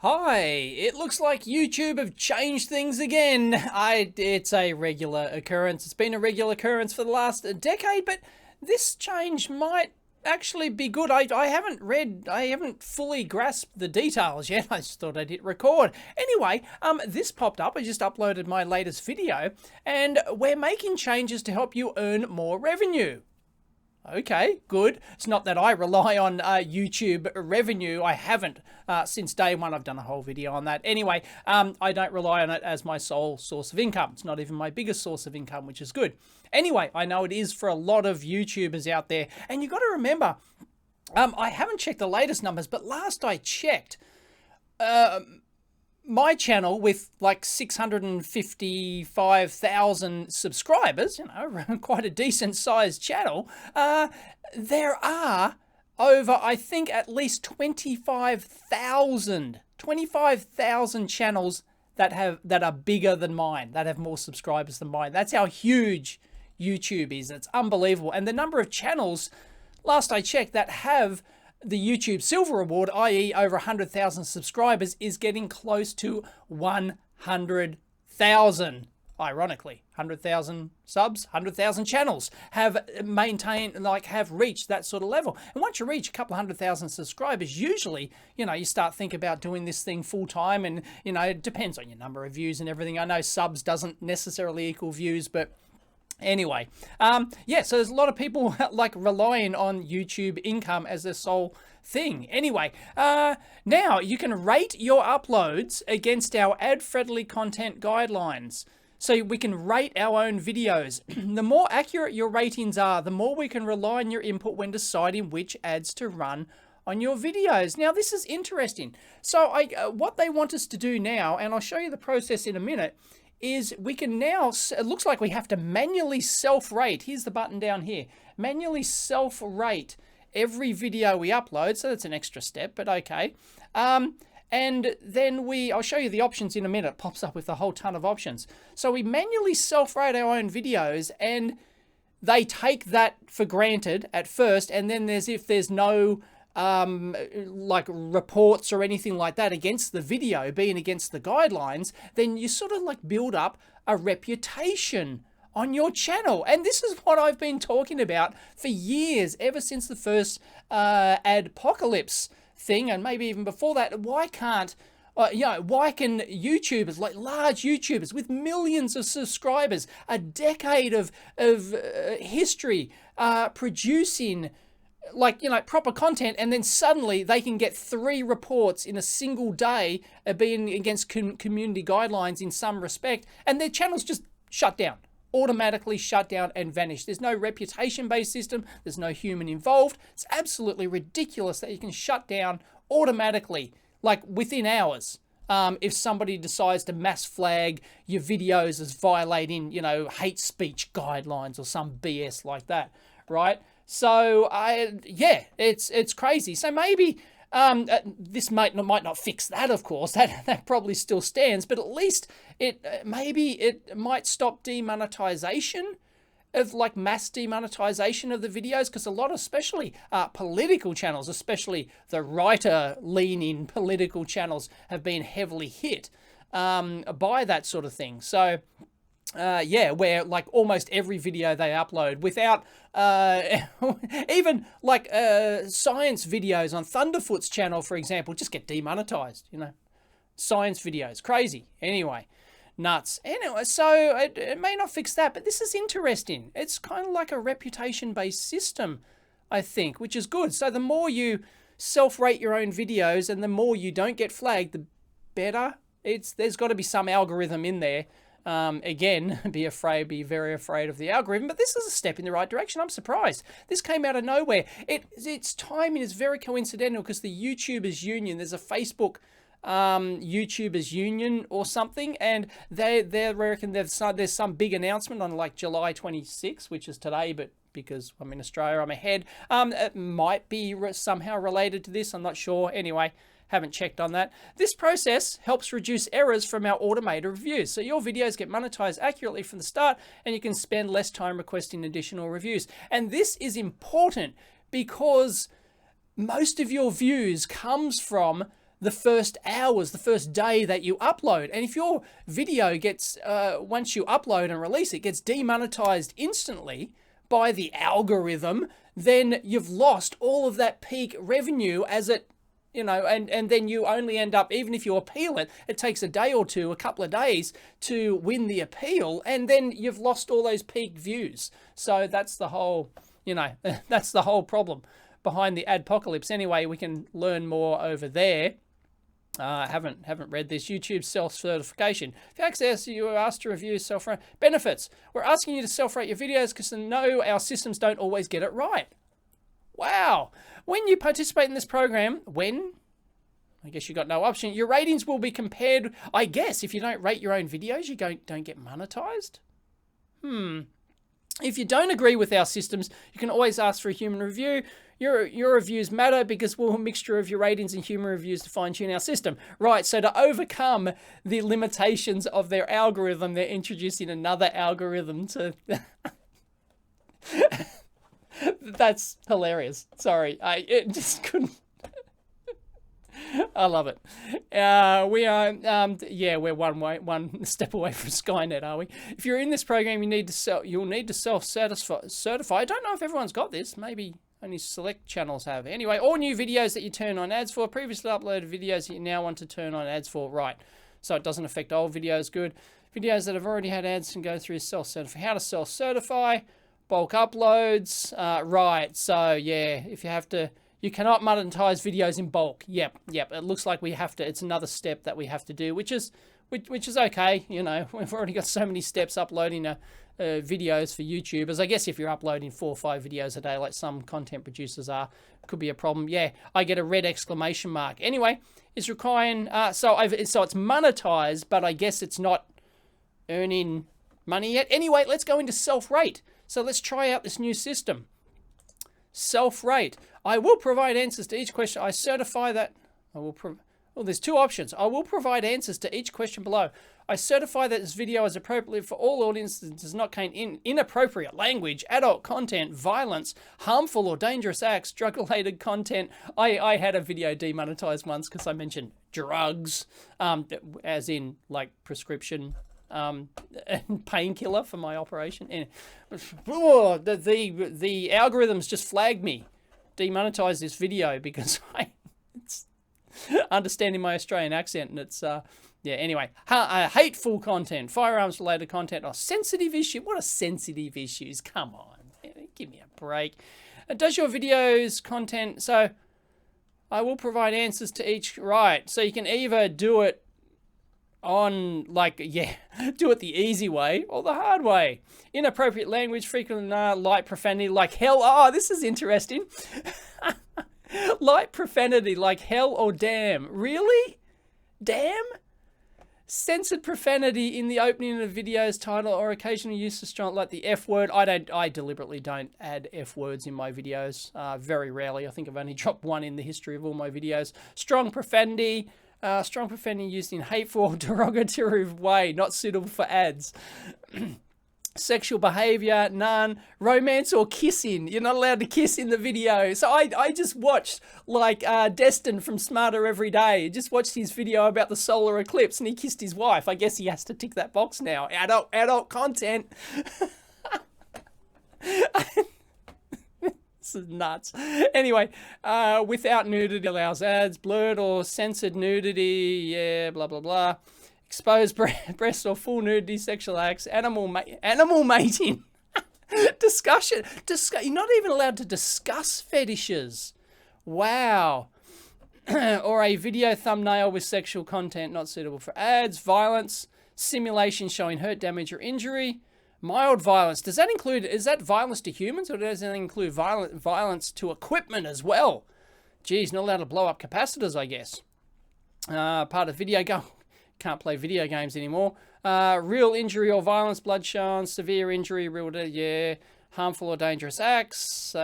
Hi, it looks like YouTube have changed things again. It's a regular occurrence. It's been a regular occurrence for the last decade, but this change might actually be good. I haven't fully grasped the details yet. I just thought I'd hit record. Anyway, this popped up. I just uploaded my latest video, and we're making changes to help you earn more revenue. Okay, good. It's not that I rely on YouTube revenue. I haven't since day one. I've done a whole video on that. Anyway, I don't rely on it as my sole source of income. It's not even my biggest source of income, which is good. Anyway, I know it is for a lot of YouTubers out there. And you've got to remember, I haven't checked the latest numbers, but last I checked, my channel with like 655,000 subscribers, quite a decent sized channel, there are over, I think, at least 25,000 channels that are bigger than mine, that have more subscribers than mine. That's how huge YouTube is. It's unbelievable. And the number of channels, last I checked, that have the YouTube Silver Award, i.e. over 100,000 subscribers, is getting close to 100,000. Ironically, 100,000 subs, 100,000 channels have reached that sort of level. And once you reach a couple of 100,000 subscribers, usually, you start thinking about doing this thing full time, and, it depends on your number of views and everything. I know subs doesn't necessarily equal views, but anyway, yeah, so there's a lot of people like relying on YouTube income as their sole thing. Anyway, now you can rate your uploads against our ad-friendly content guidelines. So we can rate our own videos. The more accurate your ratings are, the more we can rely on your input when deciding which ads to run on your videos. Now, this is interesting. So what they want us to do now, and I'll show you the process in a minute, is we can now, it looks like we have to manually self-rate. Here's the button down here. Manually self-rate every video we upload. So that's an extra step, but okay. And then I'll show you the options in a minute. It pops up with a whole ton of options. So we manually self-rate our own videos, and they take that for granted at first. And then if there's no like reports or anything like that against the video being against the guidelines, then you sort of like build up a reputation on your channel. And this is what I've been talking about for years, ever since the first adpocalypse thing, and maybe even before that. Why can YouTubers, like large YouTubers with millions of subscribers, a decade of history, producing proper content, and then suddenly they can get 3 reports in a single day of being against community guidelines in some respect, and their channels just shut down, automatically shut down and vanish. There's no reputation-based system. There's no human involved. It's absolutely ridiculous that you can shut down automatically, like within hours. If somebody decides to mass flag your videos as violating, hate speech guidelines or some BS like that, right? So yeah, it's crazy. So maybe this might not fix that, of course. That probably still stands, but at least maybe it might stop demonetization of mass demonetization of the videos, because a lot, especially political channels, especially the writer-leaning political channels, have been heavily hit by that sort of thing. So yeah, where almost every video they upload, without even science videos on Thunderfoot's channel, for example, just get demonetized. Science videos, crazy. Anyway, nuts. Anyway, so it may not fix that, but this is interesting. It's kind of like a reputation-based system, I think, which is good. So the more you self-rate your own videos and the more you don't get flagged, the better. There's got to be some algorithm in there. Again, be very afraid of the algorithm, but this is a step in the right direction. I'm surprised. This came out of nowhere. Its timing is very coincidental, because the YouTubers Union, there's a Facebook YouTubers Union or something, and they reckon there's some big announcement on July 26th, which is today, but because I'm in Australia, I'm ahead. It might be somehow related to this. I'm not sure. Anyway, haven't checked on that. This process helps reduce errors from our automated reviews. So your videos get monetized accurately from the start, and you can spend less time requesting additional reviews. And this is important because most of your views comes from the first hours, the first day that you upload. And if your video gets, once you upload and release it, gets demonetized instantly by the algorithm, then you've lost all of that peak revenue as it, you know, and then you only end up, even if you appeal it, it takes a day or two, a couple of days to win the appeal, and then you've lost all those peak views. So that's the whole, you know, that's the whole problem behind the adpocalypse. Anyway, we can learn more over there. Haven't read this. YouTube self-certification. If you access, you are asked to review self-rate benefits. We're asking you to self-rate your videos because we know our systems don't always get it right. Wow. When you participate in this program, I guess you got no option, your ratings will be compared. I guess if you don't rate your own videos, you don't get monetized. If you don't agree with our systems, you can always ask for a human review. Your reviews matter because we'll have a mixture of your ratings and human reviews to fine-tune our system. Right, so to overcome the limitations of their algorithm, they're introducing another algorithm to... That's hilarious. Sorry, it just couldn't... I love it. We are, we're one step away from Skynet, are we? If you're in this program, you'll need to self-certify. I don't know if everyone's got this. Maybe only select channels have. Anyway, all new videos that you turn on ads for, previously uploaded videos that you now want to turn on ads for, right? So it doesn't affect old videos. Good. Videos that have already had ads can go through self-certify. How to self-certify? Bulk uploads. Right. So yeah, if you have to. You cannot monetize videos in bulk. Yep. It looks like we have to. It's another step that we have to do, which is okay. You know, we've already got so many steps uploading videos for YouTubers. I guess if you're uploading 4 or 5 videos a day, like some content producers are, could be a problem. Yeah, I get a red exclamation mark. Anyway, it's requiring. So it's monetized, but I guess it's not earning money yet. Anyway, let's go into self-rate. So let's try out this new system. Self-rate. I will provide answers to each question. I certify that I will there's 2 options. I will provide answers to each question below. I certify that this video is appropriate for all audiences and does not contain inappropriate language, adult content, violence, harmful or dangerous acts, drug-related content. I had a video demonetized once because I mentioned drugs, as in like prescription painkiller for my operation. And the algorithms just flagged me, demonetized this video because it's understanding my Australian accent, and it's yeah. Anyway, hateful content, firearms related content, or sensitive issue. What are sensitive issues? Come on, give me a break. Does your videos content? So I will provide answers to each. Right. So you can either do it on do it the easy way or the hard way. Inappropriate language, frequent light profanity like hell. Oh, this is interesting. Light profanity like hell or damn. Really? Damn? Censored profanity in the opening of the video's title or occasional use of strong, like the F word. I deliberately don't add F words in my videos. Very rarely. I think I've only dropped 1 in the history of all my videos. Strong profanity. Strong profanity used in hateful or derogatory way, not suitable for ads. Sexual behavior, none. Romance or kissing, you're not allowed to kiss in the video. So I just watched like Destin from Smarter Every Day. Just watched his video about the solar eclipse and he kissed his wife. I guess he has to tick that box now. Adult content. This is nuts. Anyway, without nudity allows ads, blurred or censored nudity, yeah, blah, blah, blah. Exposed breast or full nudity, sexual acts, animal mating. Discussion. You're not even allowed to discuss fetishes. Wow. Or a video thumbnail with sexual content not suitable for ads, violence, simulation showing hurt, damage, or injury. Mild violence. Does that include, is that violence to humans or does it include violence to equipment as well? Geez, not allowed to blow up capacitors, I guess. Part of video game. Can't play video games anymore. Real injury or violence, blood shown, severe injury, real, yeah. Harmful or dangerous acts,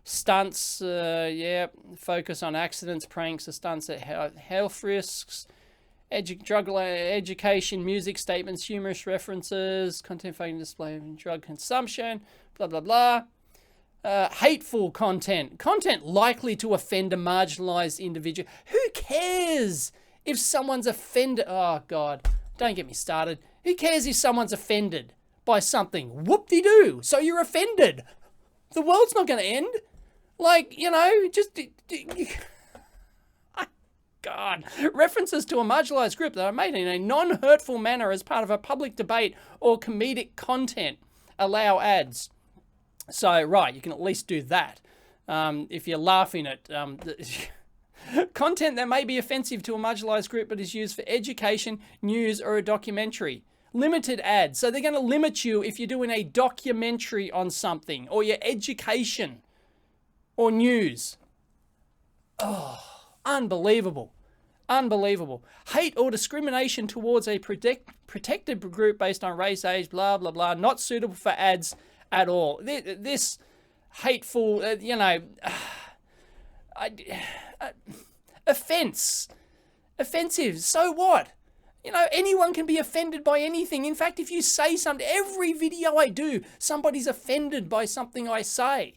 stunts, yeah. Focus on accidents, pranks, or stunts at health risks. Drug education, music statements, humorous references, content fake display of drug consumption, blah, blah, blah. Hateful content, content likely to offend a marginalized individual. Who cares if someone's offended? Oh, God, don't get me started. Who cares if someone's offended by something? Whoop-de-doo, so you're offended. The world's not going to end. Like, you know, just... God. References to a marginalized group that are made in a non-hurtful manner as part of a public debate or comedic content allow ads. So, right, you can at least do that. If you're laughing at content that may be offensive to a marginalized group but is used for education, news, or a documentary. Limited ads. So they're going to limit you if you're doing a documentary on something, or your education, or news. Oh, unbelievable. Unbelievable. Hate or discrimination towards a protected group based on race, age, blah, blah, blah. Not suitable for ads at all. This hateful, offensive. So what? You know, anyone can be offended by anything. In fact, if you say something, every video I do, somebody's offended by something I say.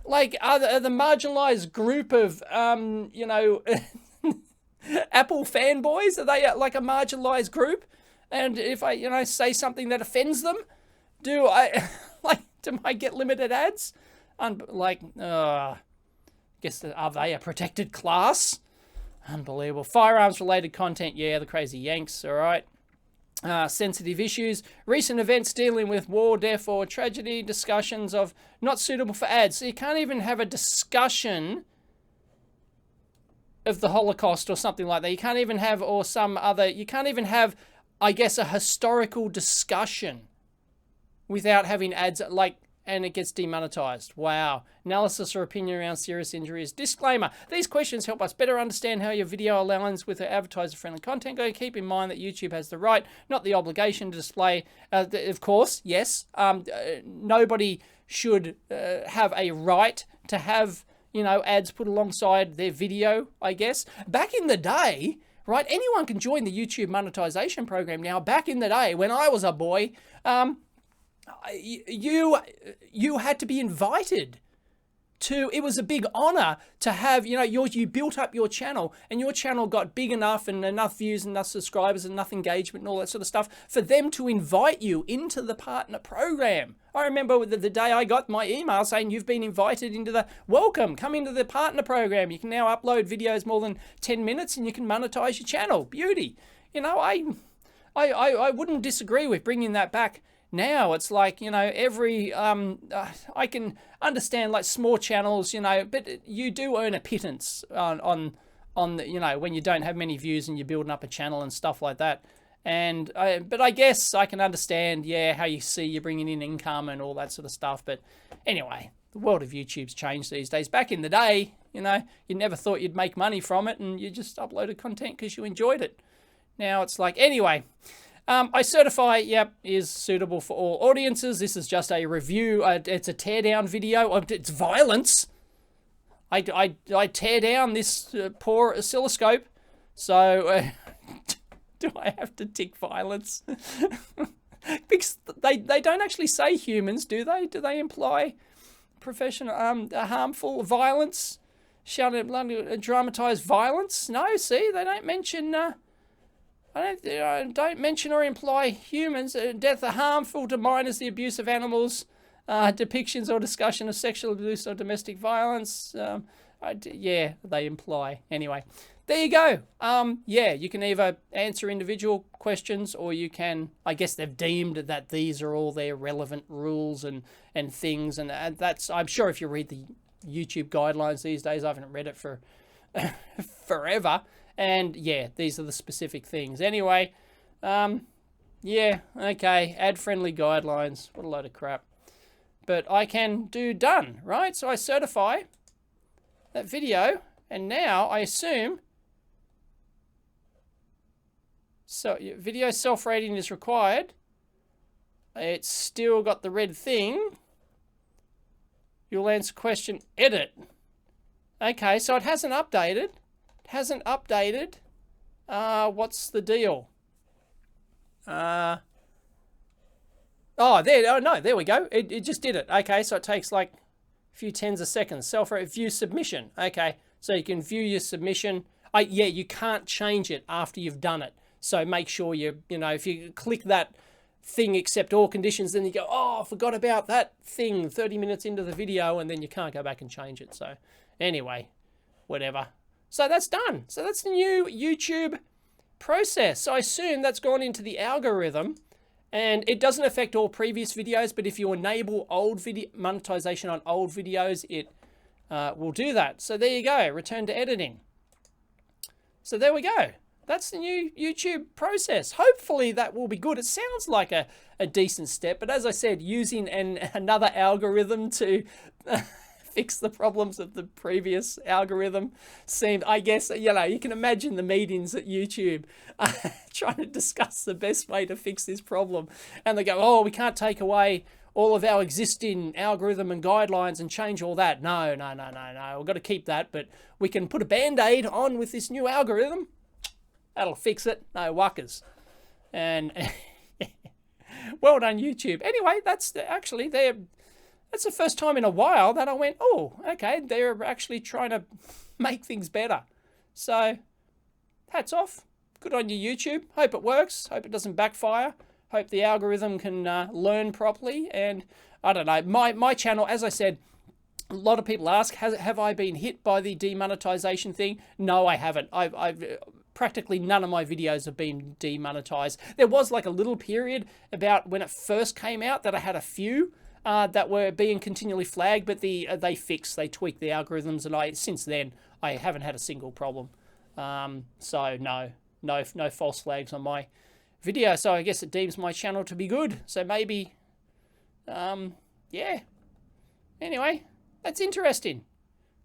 Like, are the marginalized group of, Apple fanboys, are they like a marginalized group? And if I, say something that offends them, do I get limited ads? Guess, are they a protected class? Unbelievable. Firearms related content, yeah, the crazy Yanks, all right. Sensitive issues, recent events dealing with war, death, or tragedy, discussions of not suitable for ads. So you can't even have a discussion of the Holocaust or something like that. You can't even have, you can't even have, I guess, a historical discussion without having ads, and it gets demonetized. Wow. Analysis or opinion around serious injuries. Disclaimer. These questions help us better understand how your video aligns with our advertiser-friendly content. Go keep in mind that YouTube has the right, not the obligation, to display. Of course, yes. Nobody should have a right to have, ads put alongside their video, I guess. Back in the day, right, anyone can join the YouTube monetization program now. Back in the day, when I was a boy, you had to be invited to, it was a big honor to have, you built up your channel and your channel got big enough and enough views and enough subscribers and enough engagement and all that sort of stuff for them to invite you into the partner program. I remember the day I got my email saying you've been invited into the welcome, come into the partner program. You can now upload videos more than 10 minutes and you can monetize your channel. Beauty. I wouldn't disagree with bringing that back. Now it's like, every, I can understand like small channels, but you do earn a pittance on the, when you don't have many views and you're building up a channel and stuff like that. But I guess I can understand, how you see you're bringing in income and all that sort of stuff. But anyway, the world of YouTube's changed these days. Back in the day, you never thought you'd make money from it and you just uploaded content because you enjoyed it. Now it's like, anyway. I certify, is suitable for all audiences. This is just a review. It's a teardown video. It's violence. I tear down this poor oscilloscope. So, do I have to tick violence? Because they don't actually say humans, do they? Do they imply professional, harmful violence? Shall it dramatize violence? No, see, they don't mention... don't mention or imply humans. Death are harmful to minors, the abuse of animals, depictions or discussion of sexual abuse or domestic violence. They imply. Anyway, there you go. You can either answer individual questions or you can, I guess they've deemed that these are all their relevant rules and things. And that's, I'm sure if you read the YouTube guidelines these days, I haven't read it for forever. And these are the specific things. Anyway, okay, ad-friendly guidelines. What a load of crap. But I can do done, right? So I certify that video, and now I assume, so video self-rating is required. It's still got the red thing. You'll answer question, edit. Okay, so it hasn't updated. What's the deal? There we go. It just did it. Okay, so it takes like few tens of seconds. View submission. Okay, so you can view your submission. Yeah, you can't change it after you've done it. So make sure you know, if you click that thing, accept all conditions, then you go, oh, I forgot about that thing 30 minutes into the video, and then you can't go back and change it. So anyway, whatever. So that's done. So that's the new YouTube process. So I assume that's gone into the algorithm, and it doesn't affect all previous videos, but if you enable old video monetization on old videos, it will do that. So there you go, return to editing. So there we go. That's the new YouTube process. Hopefully that will be good. It sounds like a decent step, but as I said, using another algorithm to fix the problems of the previous algorithm seemed, I guess, you know, you can imagine the meetings at YouTube trying to discuss the best way to fix this problem. And they go, oh, we can't take away all of our existing algorithm and guidelines and change all that. No, we've got to keep that, but we can put a Band-Aid on with this new algorithm. That'll fix it. No wuckers. And well done, YouTube. Anyway, that's actually that's the first time in a while that I went, oh, okay, they're actually trying to make things better. So hats off. Good on you, YouTube. Hope it works. Hope it doesn't backfire. Hope the algorithm can learn properly. And I don't know, my channel, as I said, a lot of people ask, have I been hit by the demonetization thing? No, I haven't. I've practically none of my videos have been demonetized. There was like a little period about when it first came out that I had a few that were being continually flagged, but they tweaked the algorithms, and since then I haven't had a single problem. So no false flags on my video. So I guess it deems my channel to be good. So maybe, yeah. Anyway, that's interesting.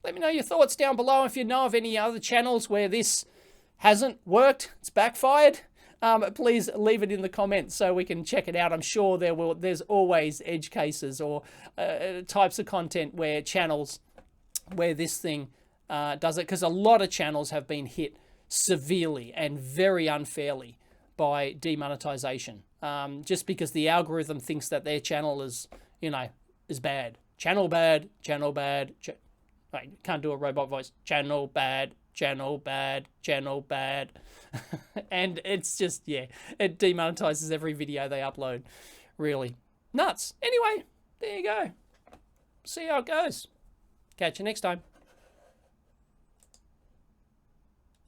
Let me know your thoughts down below if you know of any other channels where this hasn't worked, it's backfired. Please leave it in the comments so we can check it out. I'm sure there's always edge cases or types of content where channels where this thing does it, because a lot of channels have been hit severely and very unfairly by demonetization, just because the algorithm thinks that their channel is, you know, is bad. Channel bad, channel bad. Wait, can't do a robot voice. Channel bad, channel bad, channel bad. And it's just, yeah, it demonetizes every video they upload. Really nuts. Anyway, there you go. See how it goes. Catch you next time.